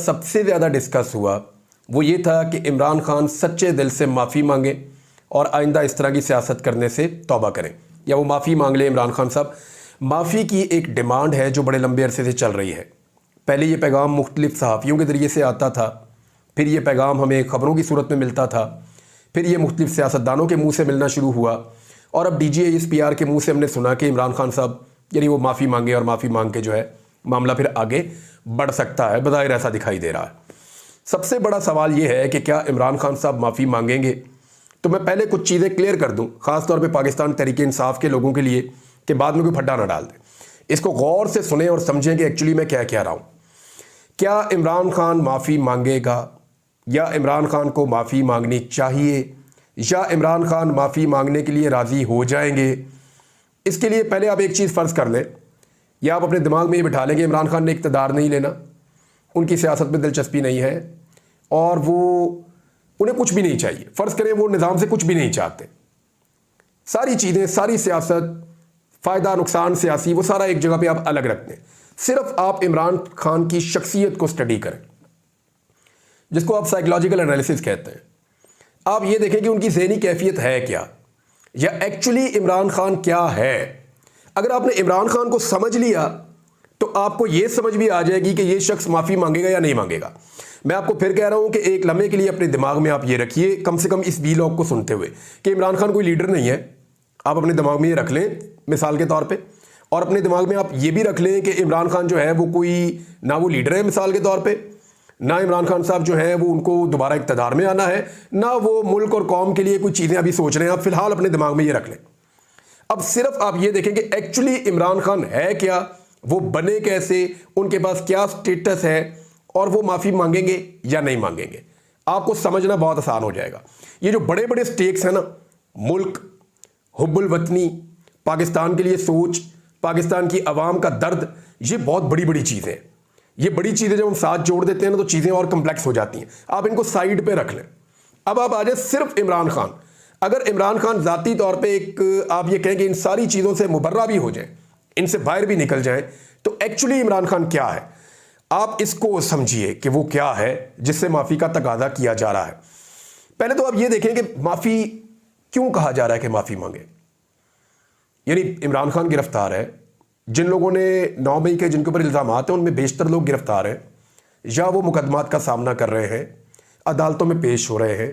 सबसे ज़्यादा डिस्कस हुआ वो ये था कि इमरान खान सच्चे दिल से माफ़ी मांगे और आइंदा इस तरह की सियासत करने से तौबा करें, या वो माफ़ी मांग ले। इमरान खान साहब, माफ़ी की एक डिमांड है जो बड़े लंबे अरसे से चल रही है। पहले ये पैगाम मुख्तलिफ सहाफ़ियों के ज़रिए से आता था, फिर ये पैगाम हमें ख़बरों की सूरत में मिलता था, फिर ये मुख्तलिफ सियासतदानों के मुँह से मिलना शुरू हुआ, और अब DGISPR के मुँह से हमने सुना कि इमरान खान साहब यानी वो माफ़ी मांगे और माफ़ी मांग के जो है मामला फिर आगे बढ़ सकता है, बज़ाहिर ऐसा दिखाई दे रहा है। सबसे बड़ा सवाल ये है कि क्या इमरान खान साहब माफ़ी मांगेंगे? तो मैं पहले कुछ चीज़ें क्लियर कर दूं, ख़ास तौर पे पाकिस्तान तहरीक इंसाफ के लोगों के लिए, कि बाद में कोई फड्डा ना डाल दे। इसको गौर से सुने और समझें कि एक्चुअली मैं क्या कह रहा हूँ। क्या इमरान खान माफ़ी मांगेगा, या इमरान खान को माफ़ी मांगनी चाहिए, या इमरान खान माफ़ी मांगने के लिए राज़ी हो जाएंगे? इसके लिए पहले आप एक चीज़ फ़र्ज़ कर लें, या आप अपने दिमाग में ये बिठा लेंगे इमरान खान ने इक़्तिदार नहीं लेना, उनकी सियासत में दिलचस्पी नहीं है और वो उन्हें कुछ भी नहीं चाहिए। फ़र्ज़ करें वो निज़ाम से कुछ भी नहीं चाहते, सारी चीज़ें, सारी सियासत, फ़ायदा नुकसान सियासी, वो सारा एक जगह पे आप अलग रखते हैं। सिर्फ आप इमरान खान की शख्सियत को स्टडी करें, जिसको आप साइकोलॉजिकल एनालिसिस कहते हैं। आप ये देखें कि उनकी ज़हनी कैफियत है क्या, या एक्चुअली इमरान खान क्या है। अगर आपने इमरान खान को समझ लिया तो आपको यह समझ भी आ जाएगी कि यह शख्स माफ़ी मांगेगा या नहीं मांगेगा। मैं आपको फिर कह रहा हूं कि एक लम्हे के लिए अपने दिमाग में आप ये रखिए, कम से कम इस वीलॉग को सुनते हुए, कि इमरान खान कोई लीडर नहीं है। आप अपने दिमाग में ये रख लें मिसाल के तौर पे, और अपने दिमाग में आप ये भी रख लें कि इमरान खान जो है वो कोई ना वो लीडर है मिसाल के तौर पर, ना इमरान खान साहब जो है वो उनको दोबारा इक़्तिदार में आना है, ना वो मुल्क और कौम के लिए कुछ चीज़ें अभी सोच रहे हैं। आप फिलहाल अपने दिमाग में ये रख लें। अब सिर्फ आप ये देखें कि एक्चुअली इमरान खान है क्या, वो बने कैसे, उनके पास क्या स्टेटस है, और वो माफ़ी मांगेंगे या नहीं मांगेंगे। आपको समझना बहुत आसान हो जाएगा। ये जो बड़े बड़े स्टेक्स हैं ना, मुल्क, हुब्बुल वतनी, पाकिस्तान के लिए सोच, पाकिस्तान की आवाम का दर्द, ये बहुत बड़ी बड़ी चीज़ें हैं। ये बड़ी चीज़ें जब हम साथ जोड़ देते हैं ना तो चीज़ें और कम्प्लेक्स हो जाती हैं। आप इनको साइड पे रख लें। अब आप आ जाए सिर्फ इमरान खान। अगर इमरान खान ज़ाती तौर पे एक आप ये कहें कि इन सारी चीज़ों से मुबर्रा भी हो जाए, इनसे बाहर भी निकल जाए, तो एक्चुअली इमरान खान क्या है, आप इसको समझिए कि वो क्या है जिससे माफ़ी का तकाजा किया जा रहा है। पहले तो आप ये देखें कि माफ़ी क्यों कहा जा रहा है कि माफ़ी मांगे। यानी इमरान खान गिरफ्तार है, जिन लोगों ने 9 मई के जिनके ऊपर इल्ज़ामात हैं उनमें बेशतर लोग गिरफ्तार हैं, या वो मुकदमात का सामना कर रहे हैं, अदालतों में पेश हो रहे हैं।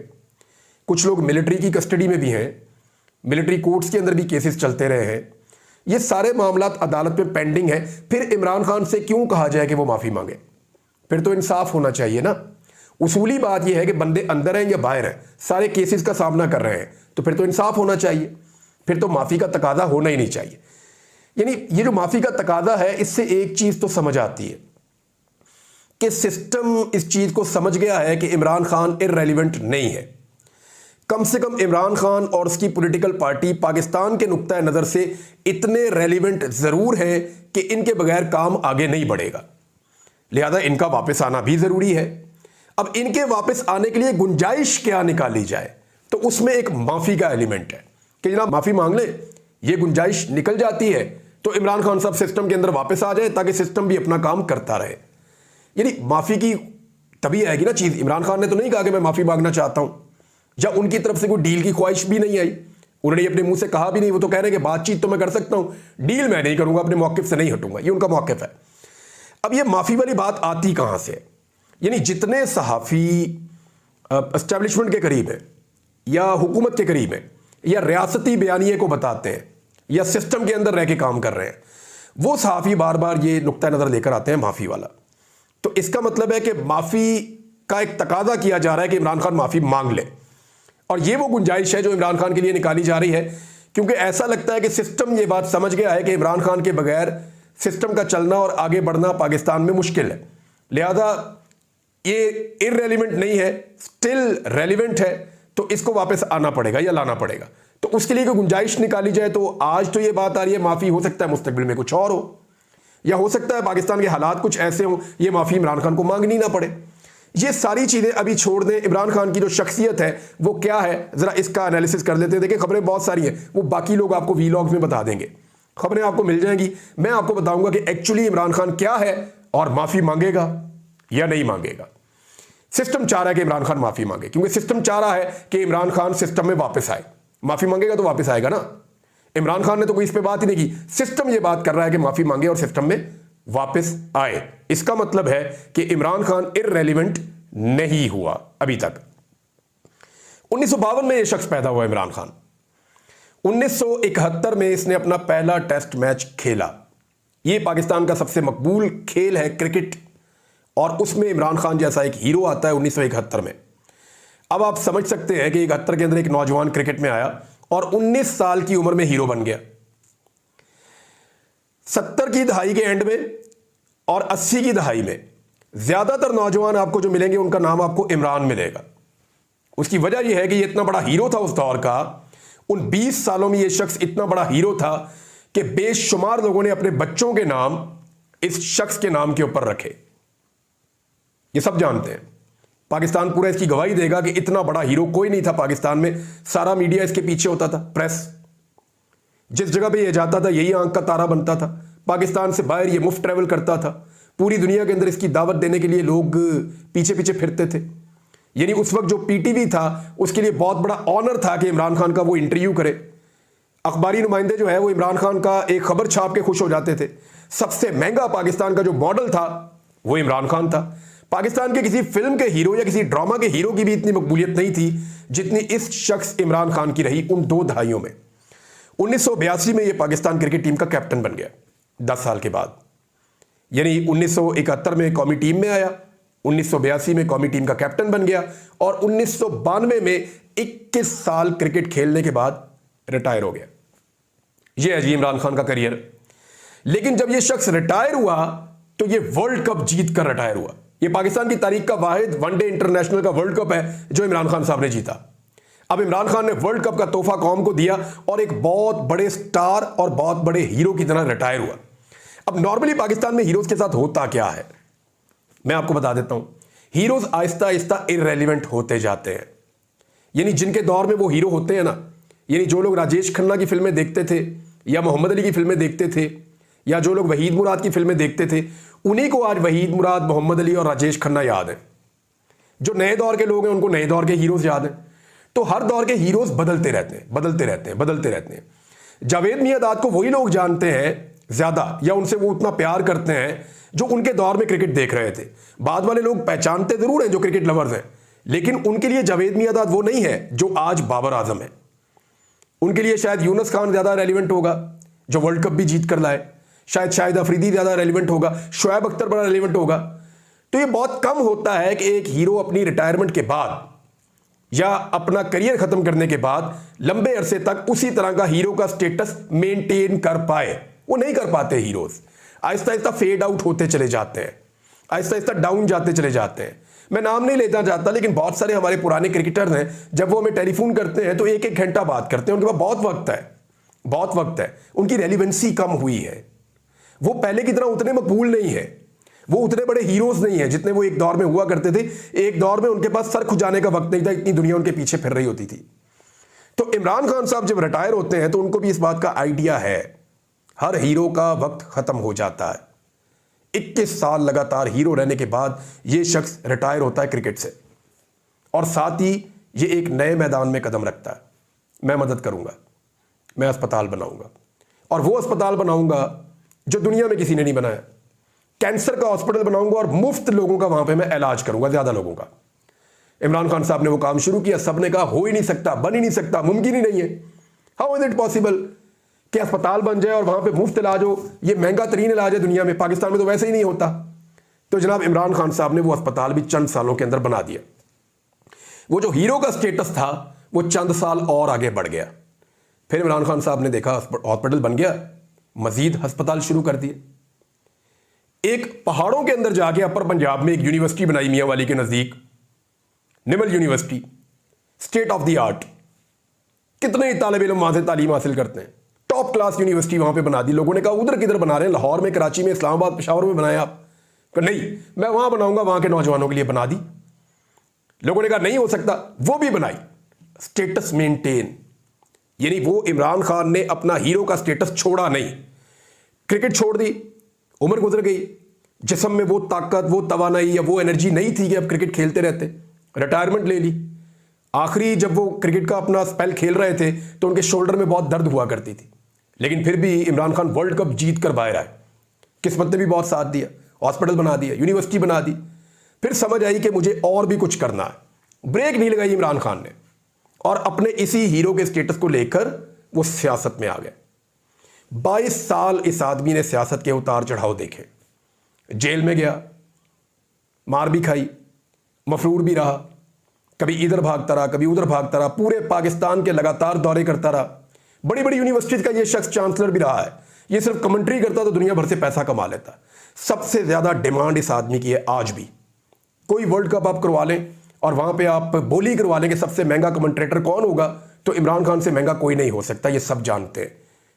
कुछ लोग मिलिट्री की कस्टडी में भी हैं, मिलिट्री कोर्ट्स के अंदर भी केसेस चलते रहे हैं। ये सारे मामलात अदालत में पेंडिंग है। फिर इमरान खान से क्यों कहा जाए कि वो माफ़ी मांगे? फिर तो इंसाफ होना चाहिए ना। उसूली बात यह है कि बंदे अंदर हैं या बाहर हैं, सारे केसेस का सामना कर रहे हैं, तो फिर तो इंसाफ होना चाहिए, फिर तो माफ़ी का तकाजा होना ही नहीं चाहिए। यानी ये जो माफ़ी का तकाजा है, इससे एक चीज़ तो समझ आती है कि सिस्टम इस चीज़ को समझ गया है कि इमरान खान इररेलेवेंट नहीं है। कम से कम इमरान खान और उसकी पॉलिटिकल पार्टी पाकिस्तान के नुक्ता नज़र से इतने रेलिवेंट ज़रूर हैं कि इनके बगैर काम आगे नहीं बढ़ेगा, लिहाजा इनका वापस आना भी ज़रूरी है। अब इनके वापस आने के लिए गुंजाइश क्या निकाली जाए, तो उसमें एक माफ़ी का एलिमेंट है कि जनाब माफ़ी मांग ले, ये गुंजाइश निकल जाती है तो इमरान खान साहब सिस्टम के अंदर वापस आ जाए, ताकि सिस्टम भी अपना काम करता रहे। यानी माफ़ी की तभी आएगी ना चीज़। इमरान खान ने तो नहीं कहा कि मैं माफ़ी मांगना चाहता हूँ, या उनकी तरफ से कोई डील की ख्वाहिश भी नहीं आई, उन्होंने अपने मुंह से कहा भी नहीं। वो तो कह रहे हैं कि बातचीत तो मैं कर सकता हूं, डील मैं नहीं करूंगा, अपने मौक़िफ़ से नहीं हटूंगा। ये उनका मौक़िफ़ है। अब ये माफ़ी वाली बात आती कहां से? यानी जितने सहाफ़ी एस्टेब्लिशमेंट के करीब हैं, या हुकूमत के करीब हैं, या रियासती बयानिए को बताते हैं, या सिस्टम के अंदर रह के काम कर रहे हैं, वो सहाफ़ी बार बार ये नुक्ता नज़र लेकर आते हैं माफ़ी वाला। तो इसका मतलब है कि माफ़ी का एक तकाजा किया जा रहा है कि इमरान खान माफ़ी मांग ले, और ये वो गुंजाइश है जो इमरान खान के लिए निकाली जा रही है, क्योंकि ऐसा लगता है कि सिस्टम ये बात समझ गया है कि इमरान खान के बगैर सिस्टम का चलना और आगे बढ़ना पाकिस्तान में मुश्किल है। लिहाजा ये इररेलेवेंट नहीं है, स्टिल रेलिवेंट है, तो इसको वापस आना पड़ेगा या लाना पड़ेगा। तो उसके लिए कोई गुंजाइश निकाली जाए। तो आज तो ये बात आ रही है माफ़ी, हो सकता है मुस्तकबिल में कुछ और हो, या हो सकता है पाकिस्तान के हालात कुछ ऐसे हों ये माफ़ी इमरान खान को मांगनी ना पड़े। ये सारी चीज़ें अभी छोड़ दें, इमरान खान की जो शख्सियत है वो क्या है, ज़रा इसका एनालिसिस कर लेते हैं। देखिए खबरें बहुत सारी हैं, वो बाकी लोग आपको वीलॉग्स में बता देंगे, खबरें आपको मिल जाएंगी। मैं आपको बताऊंगा कि एक्चुअली इमरान खान क्या है और माफ़ी मांगेगा या नहीं मांगेगा। सिस्टम चाह रहा है कि इमरान खान माफी मांगे, क्योंकि सिस्टम चाह रहा है कि इमरान खान सिस्टम में वापस आए। माफी मांगेगा तो वापस आएगा ना। इमरान खान ने तो कोई इस पे बात ही नहीं की, सिस्टम ये बात कर रहा है कि माफी मांगे और सिस्टम में वापस आए। इसका मतलब है कि इमरान खान इररेलेवेंट नहीं हुआ अभी तक। 1952 में यह शख्स पैदा हुआ इमरान खान। 1971 में इसने अपना पहला टेस्ट मैच खेला। यह पाकिस्तान का सबसे मकबूल खेल है क्रिकेट, और उसमें इमरान खान जैसा एक हीरो आता है 1971 में। अब आप समझ सकते हैं कि 71 के अंदर एक नौजवान क्रिकेट में आया और 19 साल की उम्र में हीरो बन गया। 70 की दहाई के एंड में और 80 की दहाई में ज्यादातर नौजवान आपको जो मिलेंगे उनका नाम आपको इमरान मिलेगा। उसकी वजह यह है कि यह इतना बड़ा हीरो था उस दौर का। उन 20 सालों में यह शख्स इतना बड़ा हीरो था कि बेशुमार लोगों ने अपने बच्चों के नाम इस शख्स के नाम के ऊपर रखे। ये सब जानते हैं, पाकिस्तान पूरा इसकी गवाही देगा कि इतना बड़ा हीरो कोई नहीं था पाकिस्तान में। सारा मीडिया इसके पीछे होता था, प्रेस जिस जगह पे ये जाता था यही आंख का तारा बनता था। पाकिस्तान से बाहर ये मुफ्त ट्रैवल करता था, पूरी दुनिया के अंदर इसकी दावत देने के लिए लोग पीछे पीछे फिरते थे। यानी उस वक्त जो पीटीवी था उसके लिए बहुत बड़ा ऑनर था कि इमरान खान का वो इंटरव्यू करे। अखबारी नुमाइंदे जो है वो इमरान खान का एक खबर छाप के खुश हो जाते थे। सबसे महंगा पाकिस्तान का जो मॉडल था वो इमरान खान था। पाकिस्तान के किसी फिल्म के हीरो या किसी ड्रामा के हीरो की भी इतनी मकबूलियत नहीं थी जितनी इस शख्स इमरान खान की रही उन 2 दहाइयों में। 1982 में यह पाकिस्तान क्रिकेट टीम का कैप्टन बन गया 10 साल के बाद। यानी 1971 में कौमी टीम में आया, 1982 में कौमी टीम का कैप्टन बन गया और 1992 में 21 साल क्रिकेट खेलने के बाद रिटायर हो गया। यह है जी इमरान खान का करियर। लेकिन जब यह शख्स रिटायर हुआ तो यह वर्ल्ड कप जीत कर रिटायर हुआ। यह पाकिस्तान की तारीख का वाहिद वनडे इंटरनेशनल का वर्ल्ड कप है जो इमरान खान साहब ने जीता। अब इमरान खान ने वर्ल्ड कप का तोहफा कौम को दिया और एक बहुत बड़े स्टार और बहुत बड़े हीरो की तरह रिटायर हुआ। अब नॉर्मली पाकिस्तान में हीरोज के साथ होता क्या है मैं आपको बता देता हूं। हीरोज आहिस्ता आहिस्ता इररेलेवेंट होते जाते हैं। यानी जिनके दौर में वो हीरो होते हैं ना, यानी जो लोग राजेश खन्ना की फिल्में देखते थे या मोहम्मद अली की फिल्में देखते थे या जो लोग वहीद मुराद की फिल्में देखते थे, उन्हीं को आज वहीद मुराद, मोहम्मद अली और राजेश खन्ना याद है। जो नए दौर के लोग हैं उनको नए दौर के हीरोज याद हैं। तो हर दौर के हीरोज बदलते रहते हैं, बदलते रहते हैं, बदलते रहते हैं। जावेद मियांदाद को वही लोग जानते हैं ज्यादा, या उनसे वो उतना प्यार करते हैं जो उनके दौर में क्रिकेट देख रहे थे। बाद वाले लोग पहचानते जरूर हैं जो क्रिकेट लवर्स हैं, लेकिन उनके लिए जावेद मियांदाद वो नहीं है जो आज बाबर आजम है। उनके लिए शायद यूनुस खान ज्यादा रेलिवेंट होगा जो वर्ल्ड कप भी जीत कर लाए, शायद शाहिद अफरीदी ज्यादा रेलिवेंट होगा, शुएब अख्तर बड़ा रेलिवेंट होगा। तो ये बहुत कम होता है कि एक हीरो अपनी रिटायरमेंट के बाद या अपना करियर खत्म करने के बाद लंबे अरसे तक उसी तरह का हीरो का स्टेटस मेंटेन कर पाए। वो नहीं कर पाते heroes, Aahista Aahista fade out होते चले जाते हैं, आहिस्ता आहिस्ता डाउन जाते चले जाते हैं। मैं नाम नहीं लेना चाहता, लेकिन बहुत सारे हमारे पुराने क्रिकेटर्स हैं, जब वो हमें टेलीफोन करते हैं तो 1-1 घंटा बात करते हैं। उनके पास बहुत वक्त है, बहुत वक्त है। उनकी रेलिवेंसी कम हुई है। वो पहले की तरह उतने मकबूल नहीं है, वो उतने बड़े हीरोज नहीं है जितने वो एक दौर में हुआ करते थे। एक दौर में उनके पास सर खुजाने का वक्त नहीं था, इतनी दुनिया उनके पीछे फिर रही होती थी। तो इमरान खान साहब जब रिटायर होते हैं तो उनको भी इस बात का आइडिया है, हर हीरो का वक्त खत्म हो जाता है। 21 साल लगातार हीरो रहने के बाद ये शख्स रिटायर होता है क्रिकेट से, और साथ ही ये एक नए मैदान में कदम रखता है। मैं मदद करूंगा, मैं अस्पताल बनाऊंगा, और वो अस्पताल बनाऊंगा जो दुनिया में किसी ने नहीं बनाया। कैंसर का हॉस्पिटल बनाऊंगा और मुफ्त लोगों का वहां पे मैं इलाज करूंगा, ज्यादा लोगों का। इमरान खान साहब ने वो काम शुरू किया। सबने कहा हो ही नहीं सकता, बन ही नहीं सकता, मुमकिन ही नहीं है। हाउ इज इट पॉसिबल कि अस्पताल बन जाए और वहां पे मुफ्त इलाज हो? ये महंगा तरीन इलाज है दुनिया में, पाकिस्तान में तो वैसे ही नहीं होता। तो जनाब इमरान खान साहब ने वो अस्पताल भी चंद सालों के अंदर बना दिया। वो जो हीरो का स्टेटस था वो चंद साल और आगे बढ़ गया। फिर इमरान खान साहब ने देखा हॉस्पिटल बन गया, मजीद अस्पताल शुरू कर दिए। एक पहाड़ों के अंदर जाके अपर पंजाब में एक यूनिवर्सिटी बनाई मियां वाली के नजदीक, Nimal university, state of the art. कितने ही तालिब इल्म वहां से तालीम हासिल करते हैं, टॉप क्लास यूनिवर्सिटी वहां पे बना दी। लोगों ने कहा उधर किधर बना रहे हैं, लाहौर में, कराची में, इस्लामाबाद, पेशावर में बनाए आप? नहीं, मैं वहां बनाऊंगा, वहां के नौजवानों के लिए बना दी। लोगों ने कहा नहीं हो सकता, वो भी बनाई। स्टेटस मेंटेन, यानी वो इमरान खान ने अपना हीरो का स्टेटस छोड़ा नहीं। क्रिकेट छोड़ दी, उम्र गुजर गई, जिस्म में वो ताकत, वो तवानाई या वो एनर्जी नहीं थी कि अब क्रिकेट खेलते रहते, रिटायरमेंट ले ली। आखिरी जब वो क्रिकेट का अपना स्पेल खेल रहे थे तो उनके शोल्डर में बहुत दर्द हुआ करती थी, लेकिन फिर भी इमरान खान वर्ल्ड कप जीत कर बाहर आए। किस्मत ने भी बहुत साथ दिया, हॉस्पिटल बना दिया, यूनिवर्सिटी बना दी। फिर समझ आई कि मुझे और भी कुछ करना है। ब्रेक नहीं लगाई इमरान खान ने और अपने इसी हीरो के स्टेटस को लेकर वो सियासत में आ गए। 22 साल इस आदमी ने सियासत के उतार चढ़ाव देखे। जेल में गया, मार भी खाई, मफरूर भी रहा, कभी इधर भागता रहा, कभी उधर भागता रहा, पूरे पाकिस्तान के लगातार दौरे करता रहा। बड़ी बड़ी यूनिवर्सिटीज का ये शख्स चांसलर भी रहा है। ये सिर्फ कमेंट्री करता तो दुनिया भर से पैसा कमा लेता। सबसे ज्यादा डिमांड इस आदमी की है आज भी। कोई वर्ल्ड कप आप करवा लें और वहां पे आप बोली करवा लें कि सबसे महंगा कमेंट्रेटर कौन होगा, तो इमरान खान से महंगा कोई नहीं हो सकता। ये सब जानते हैं।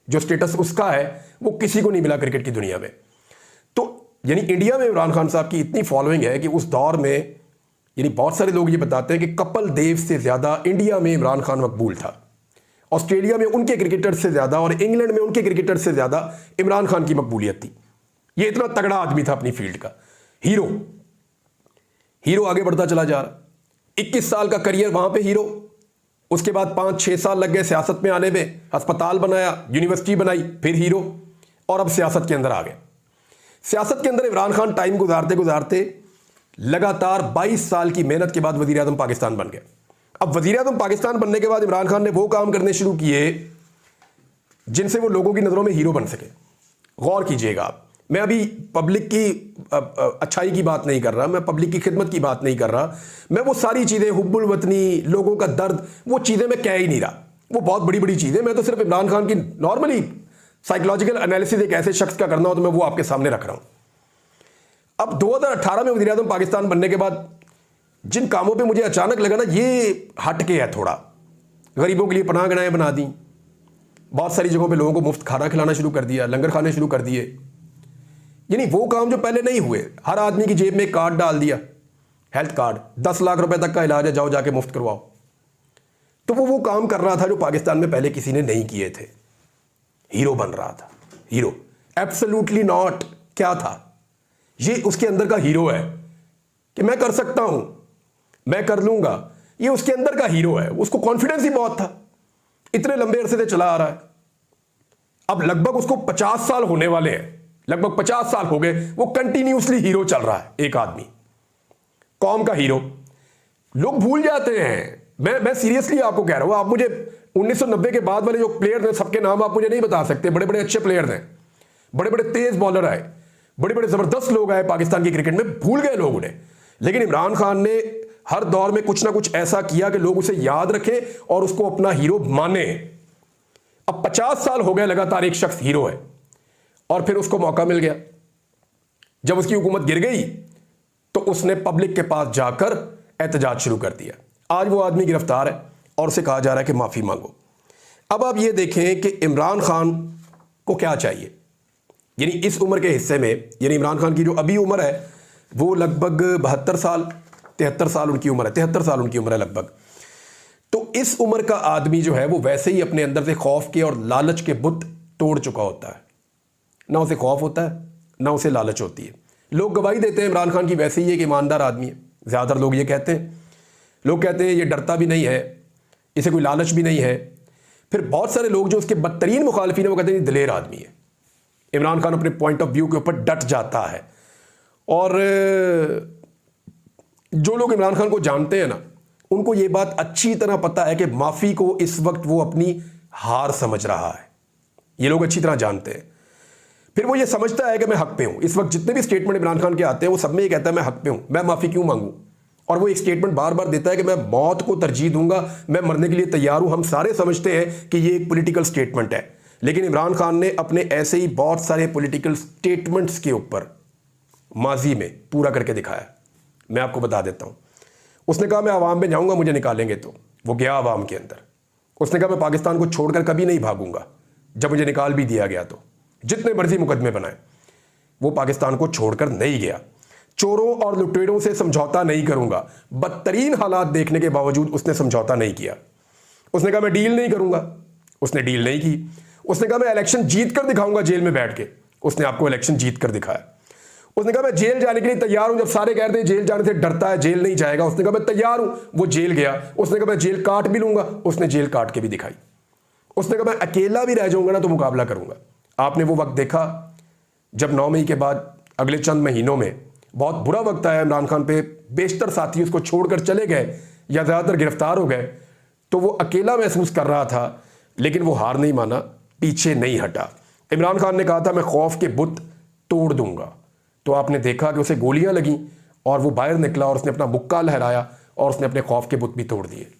जो स्टेटस उसका है वो किसी को नहीं मिला क्रिकेट की दुनिया में। तो यानी इंडिया में इमरान खान साहब की इतनी फॉलोइंग है कि उस दौर में यानी बहुत सारे लोग ये बताते हैं कि कपिल देव से ज्यादा इंडिया में इमरान खान मकबूल था। ऑस्ट्रेलिया में उनके क्रिकेटर से ज्यादा और इंग्लैंड में उनके क्रिकेटर से ज्यादा इमरान खान की मकबूलियत थी। ये इतना तगड़ा आदमी था अपनी फील्ड का, हीरो। हीरो आगे बढ़ता चला जा रहा। 21 साल का करियर वहां पे हीरो। उसके बाद 5-6 साल लग गए सियासत में आने में। अस्पताल बनाया, यूनिवर्सिटी बनाई, फिर हीरो, और अब सियासत के अंदर आ गए। सियासत के अंदर इमरान खान टाइम गुजारते गुजारते लगातार 22 साल की मेहनत के बाद वजीर आजम पाकिस्तान बन गए। अब वजीर आजम पाकिस्तान बनने के बाद इमरान खान ने वो काम करने शुरू किए जिनसे वो लोगों की नजरों में हीरो बन सके। गौर कीजिएगा आप, मैं अभी पब्लिक की अच्छाई की बात नहीं कर रहा, मैं पब्लिक की खिदमत की बात नहीं कर रहा। मैं वो सारी चीजें, हुब्बुल वतनी, लोगों का दर्द, वो चीजें मैं कह ही नहीं रहा। वो बहुत बड़ी बड़ी चीजें, मैं तो सिर्फ इमरान खान की नॉर्मली साइकोलॉजिकल एनालिसिस एक ऐसे शख्स का करना हो तो मैं वो आपके सामने रख रहा हूं। अब 2018 में वज़ीर-ए-आज़म पाकिस्तान बनने के बाद जिन कामों पे मुझे अचानक लगा ना ये हट के है थोड़ा, गरीबों के लिए पनाहगाहें बना दी, बहुत सारी जगहों पे लोगों को मुफ्त खाना खिलाना शुरू कर दिया, लंगर खाने शुरू कर दिए। यानी वो काम जो पहले नहीं हुए। हर आदमी की जेब में एक कार्ड डाल दिया, हेल्थ कार्ड, 10 लाख रुपए तक का इलाज है, जाओ जाके मुफ्त करवाओ। तो वो काम कर रहा था जो पाकिस्तान में पहले किसी ने नहीं किए थे। हीरो बन रहा था, हीरो। Absolutely not. क्या था ये? उसके अंदर का हीरो है कि मैं कर सकता हूं, मैं कर लूंगा। ये उसके अंदर का हीरो है। उसको कॉन्फिडेंस ही बहुत था, इतने लंबे अरसे से चला आ रहा है। अब लगभग उसको 50 साल होने वाले हैं, लगभग 50 साल हो गए, वो कंटिन्यूसली हीरो चल रहा है। एक आदमी, कौम का हीरो। लोग भूल जाते हैं। मैं सीरियसली आपको कह रहा हूं। आप मुझे 1990 के बाद वाले जो प्लेयर हैं सबके नाम आप मुझे नहीं बता सकते। बड़े बड़े अच्छे प्लेयर हैं, बड़े बड़े तेज बॉलर आए, बड़े बड़े जबरदस्त लोग आए पाकिस्तान की क्रिकेट में, भूल गए लोग उन्हें। लेकिन इमरान खान ने हर दौर में कुछ ना कुछ ऐसा किया कि लोग उसे याद रखें और उसको अपना हीरो माने। अब 50 साल हो गए लगातार एक शख्स हीरो है, और फिर उसको मौका मिल गया। जब उसकी हुकूमत गिर गई तो उसने पब्लिक के पास जाकर एहतजाज शुरू कर दिया। आज वो आदमी गिरफ्तार है और उसे कहा जा रहा है कि माफी मांगो। अब आप ये देखें कि इमरान खान को क्या चाहिए। यानी इस उम्र के हिस्से में, यानी इमरान खान की जो अभी उम्र है वो लगभग 72 साल 73 साल उनकी उम्र है, 73 साल उनकी उम्र है लगभग। तो इस उम्र का आदमी जो है वो वैसे ही अपने अंदर से खौफ के और लालच के बुत तोड़ चुका होता है। ना उसे खौफ होता है, ना उसे लालच होती है। लोग गवाही देते हैं इमरान खान की वैसे ही एक ईमानदार आदमी है। ज़्यादातर लोग ये कहते हैं। लोग कहते हैं ये डरता भी नहीं है, इसे कोई लालच भी नहीं है। फिर बहुत सारे लोग जो उसके बदतरीन मुखालिफिन है वो कहते हैं दिलेर आदमी है। इमरान खान अपने पॉइंट ऑफ व्यू के ऊपर डट जाता है। और जो लोग इमरान खान को जानते हैं ना, उनको ये बात अच्छी तरह पता है कि माफ़ी को इस वक्त वो अपनी हार समझ रहा है। ये लोग अच्छी तरह जानते हैं। फिर वो ये समझता है कि मैं हक पे हूं। इस वक्त जितने भी स्टेटमेंट इमरान खान के आते हैं वो सब में ये कहता है मैं हक पे हूं, मैं माफ़ी क्यों मांगूं। और वो एक स्टेटमेंट बार बार देता है कि मैं मौत को तरजीह दूंगा, मैं मरने के लिए तैयार हूं। हम सारे समझते हैं कि ये एक पॉलिटिकल स्टेटमेंट है, लेकिन इमरान खान ने अपने ऐसे ही बहुत सारे पॉलिटिकल स्टेटमेंट्स के ऊपर माजी में पूरा करके दिखाया। मैं आपको बता देता हूं। उसने कहा मैं आवाम में जाऊंगा, मुझे निकालेंगे तो। वो गया आवाम के अंदर। उसने कहा मैं पाकिस्तान को छोड़कर कभी नहीं भागूंगा। जब मुझे निकाल भी दिया गया तो जितने मर्जी मुकदमे बनाए, वो पाकिस्तान को छोड़कर नहीं गया। चोरों और लुटेरों से समझौता नहीं करूंगा। बदतरीन हालात देखने के बावजूद उसने समझौता नहीं किया। उसने कहा मैं डील नहीं करूंगा, उसने डील नहीं की। उसने कहा मैं इलेक्शन जीत कर दिखाऊंगा जेल में बैठ के, उसने आपको इलेक्शन जीत कर दिखाया। उसने कहा मैं जेल जाने के लिए तैयार हूं। जब सारे कह रहे थे जेल जाने से डरता है, जेल नहीं जाएगा, उसने कहा मैं तैयार हूं। वो जेल गया, उसने कहा मैं जेल काट भी लूंगा, उसने जेल काट के भी दिखाई। उसने कहा मैं अकेला भी रह जाऊंगा ना तो मुकाबला करूंगा। आपने वो वक्त देखा जब 9 मई के बाद अगले चंद महीनों में बहुत बुरा वक्त आया इमरान खान पे, बेशतर साथी उसको छोड़कर चले गए या ज़्यादातर गिरफ्तार हो गए, तो वो अकेला महसूस कर रहा था, लेकिन वो हार नहीं माना, पीछे नहीं हटा। इमरान खान ने कहा था मैं खौफ के बुत तोड़ दूंगा, तो आपने देखा कि उसे गोलियां लगीं और वो बाहर निकला और उसने अपना मुक्का लहराया और उसने अपने खौफ के बुत भी तोड़ दिए।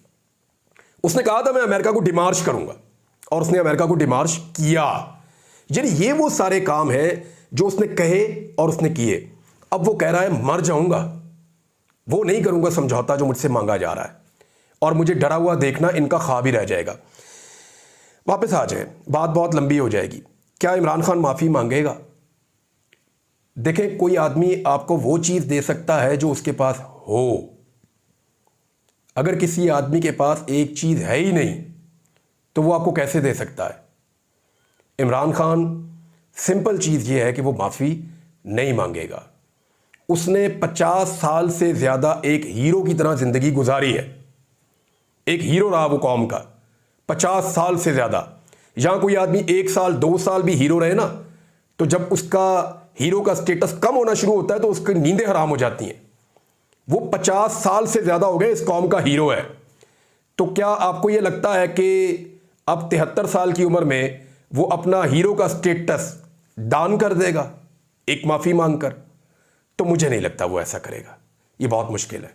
उसने कहा था मैं अमेरिका को डिमार्च करूंगा और उसने अमेरिका को डिमार्च किया। यानी ये वो सारे काम हैं जो उसने कहे और उसने किए। अब वो कह रहा है मर जाऊंगा, वो नहीं करूंगा समझौता जो मुझसे मांगा जा रहा है, और मुझे डरा हुआ देखना इनका ख्वाब ही रह जाएगा। वापस आ जाए, बात बहुत लंबी हो जाएगी। क्या इमरान खान माफ़ी मांगेगा? देखें, कोई आदमी आपको वो चीज़ दे सकता है जो उसके पास हो। अगर किसी आदमी के पास एक चीज़ है ही नहीं तो वो आपको कैसे दे सकता है? इमरान खान, सिंपल चीज़ ये है कि वो माफ़ी नहीं मांगेगा। उसने 50 साल से ज़्यादा एक हीरो की तरह ज़िंदगी गुजारी है, एक हीरो रहा वो कौम का 50 साल से ज़्यादा। यहाँ कोई आदमी 1 साल 2 साल भी हीरो रहे ना, तो जब उसका हीरो का स्टेटस कम होना शुरू होता है तो उसकी नींदें हराम हो जाती हैं। वो 50 साल से ज़्यादा हो गए, इस कौम का हीरो है। तो क्या आपको ये लगता है कि अब 73 साल की उम्र में वो अपना हीरो का स्टेटस दान कर देगा एक माफ़ी मांगकर? तो मुझे नहीं लगता वो ऐसा करेगा, ये बहुत मुश्किल है।